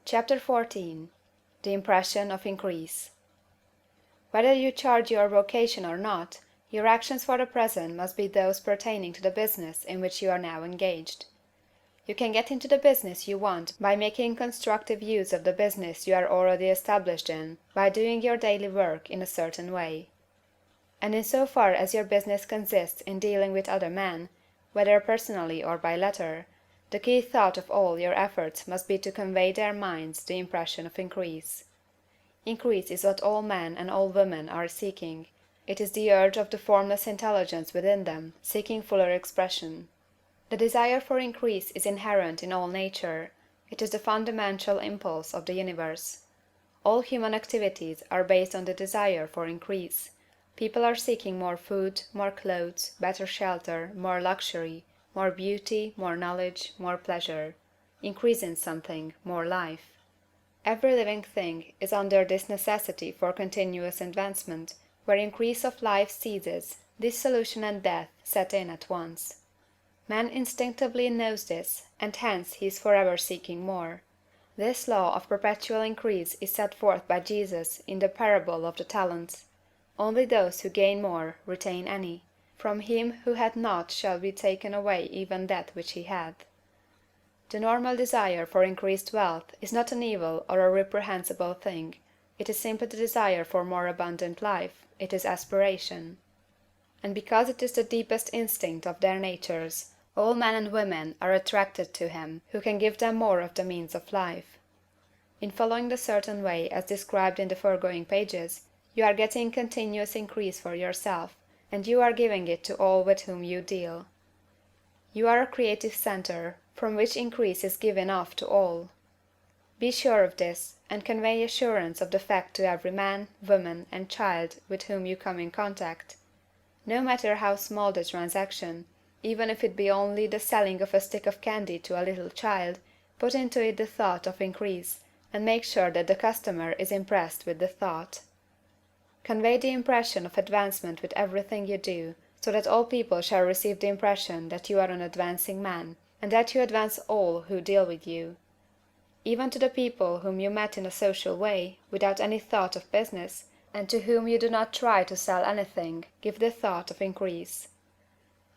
Chapter 14. The Impression of Increase. Whether you charge your vocation or not, your actions for the present must be those pertaining to the business in which you are now engaged. You can get into the business you want by making constructive use of the business you are already established in, by doing your daily work in a certain way. And in so far as your business consists in dealing with other men, whether personally or by letter, the key thought of all your efforts must be to convey their minds the impression of increase. Increase is what all men and all women are seeking. It is the urge of the formless intelligence within them, seeking fuller expression. The desire for increase is inherent in all nature. It is the fundamental impulse of the universe. All human activities are based on the desire for increase. People are seeking more food, more clothes, better shelter, more luxury, more beauty, more knowledge, more pleasure. Increase in something, more life. Every living thing is under this necessity for continuous advancement. Where increase of life ceases, dissolution and death set in at once. Man instinctively knows this, and hence he is forever seeking more. This law of perpetual increase is set forth by Jesus in the parable of the talents. Only those who gain more retain any. From him who had not shall be taken away even that which he had. The normal desire for increased wealth is not an evil or a reprehensible thing. It is simply the desire for more abundant life. It is aspiration. And because it is the deepest instinct of their natures, all men and women are attracted to him who can give them more of the means of life. In following the certain way as described in the foregoing pages, you are getting continuous increase for yourself, and you are giving it to all with whom you deal. You are a creative center, from which increase is given off to all. Be sure of this, and convey assurance of the fact to every man, woman, and child with whom you come in contact. No matter how small the transaction, even if it be only the selling of a stick of candy to a little child, put into it the thought of increase, and make sure that the customer is impressed with the thought. Convey the impression of advancement with everything you do, so that all people shall receive the impression that you are an advancing man, and that you advance all who deal with you. Even to the people whom you met in a social way, without any thought of business, and to whom you do not try to sell anything, give the thought of increase.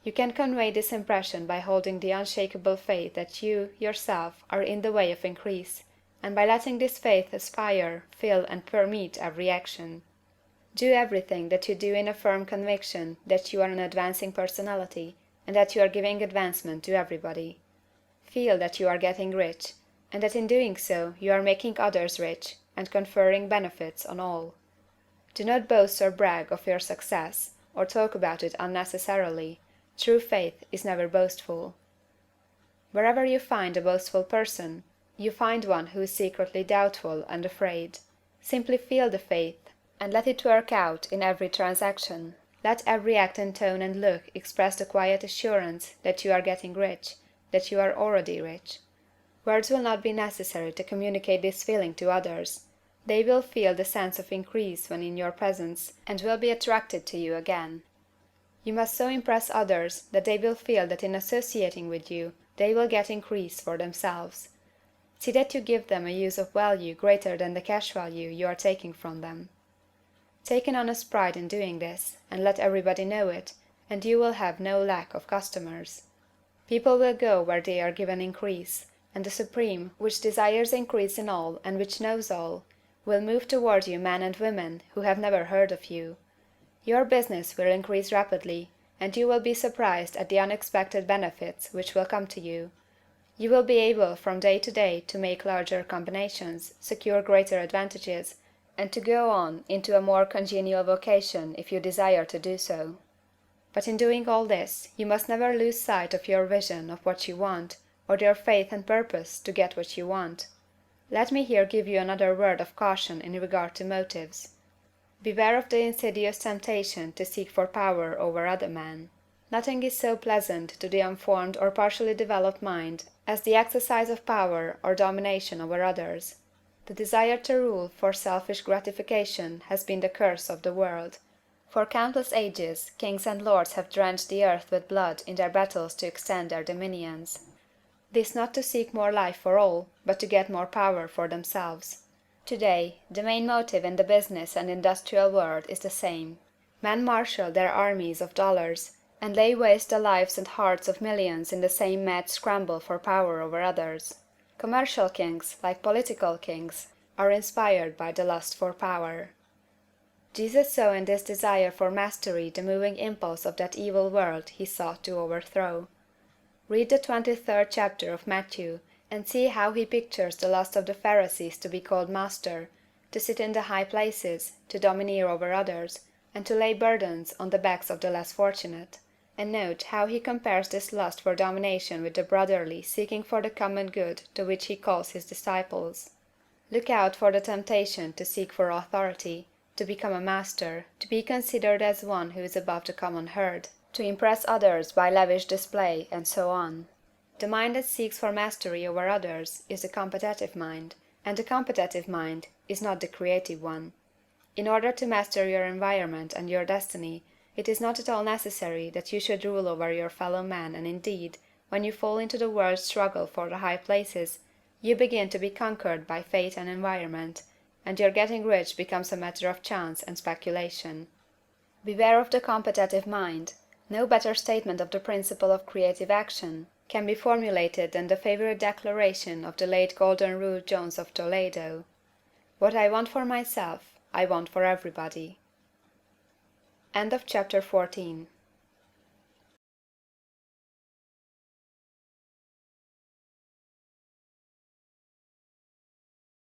You can convey this impression by holding the unshakable faith that you, yourself, are in the way of increase, and by letting this faith aspire, fill, and permeate every action. Do everything that you do in a firm conviction that you are an advancing personality, and that you are giving advancement to everybody. Feel that you are getting rich, and that in doing so you are making others rich, and conferring benefits on all. Do not boast or brag of your success, or talk about it unnecessarily. True faith is never boastful. Wherever you find a boastful person, you find one who is secretly doubtful and afraid. Simply feel the faith, and let it work out in every transaction. Let every act and tone and look express the quiet assurance that you are getting rich, that you are already rich. Words will not be necessary to communicate this feeling to others. They will feel the sense of increase when in your presence, and will be attracted to you again. You must so impress others that they will feel that in associating with you they will get increase for themselves. See that you give them a use of value greater than the cash value you are taking from them. Take an honest pride in doing this, and let everybody know it, and you will have no lack of customers. People will go where they are given increase, and the Supreme, which desires increase in all and which knows all, will move toward you men and women who have never heard of you. Your business will increase rapidly, and you will be surprised at the unexpected benefits which will come to you. You will be able from day to day to make larger combinations, secure greater advantages, and to go on into a more congenial vocation if you desire to do so. But in doing all this, you must never lose sight of your vision of what you want, or your faith and purpose to get what you want. Let me here give you another word of caution in regard to motives. Beware of the insidious temptation to seek for power over other men. Nothing is so pleasant to the unformed or partially developed mind as the exercise of power or domination over others. The desire to rule for selfish gratification has been the curse of the world. For countless ages, kings and lords have drenched the earth with blood in their battles to extend their dominions. This not to seek more life for all, but to get more power for themselves. Today, the main motive in the business and industrial world is the same. Men marshal their armies of dollars, and lay waste the lives and hearts of millions in the same mad scramble for power over others. Commercial kings, like political kings, are inspired by the lust for power. Jesus saw in this desire for mastery the moving impulse of that evil world he sought to overthrow. Read the 23rd chapter of Matthew, and see how he pictures the lust of the Pharisees to be called master, to sit in the high places, to domineer over others, and to lay burdens on the backs of the less fortunate; and note how he compares this lust for domination with the brotherly seeking for the common good to which he calls his disciples. Look out for the temptation to seek for authority, to become a master, to be considered as one who is above the common herd, to impress others by lavish display, and so on. The mind that seeks for mastery over others is the competitive mind, and the competitive mind is not the creative one. In order to master your environment and your destiny, it is not at all necessary that you should rule over your fellow men, and indeed, when you fall into the world's struggle for the high places, you begin to be conquered by fate and environment, and your getting rich becomes a matter of chance and speculation. Beware of the competitive mind. No better statement of the principle of creative action can be formulated than the favorite declaration of the late Golden Rule Jones of Toledo: "What I want for myself, I want for everybody." Chapter 14.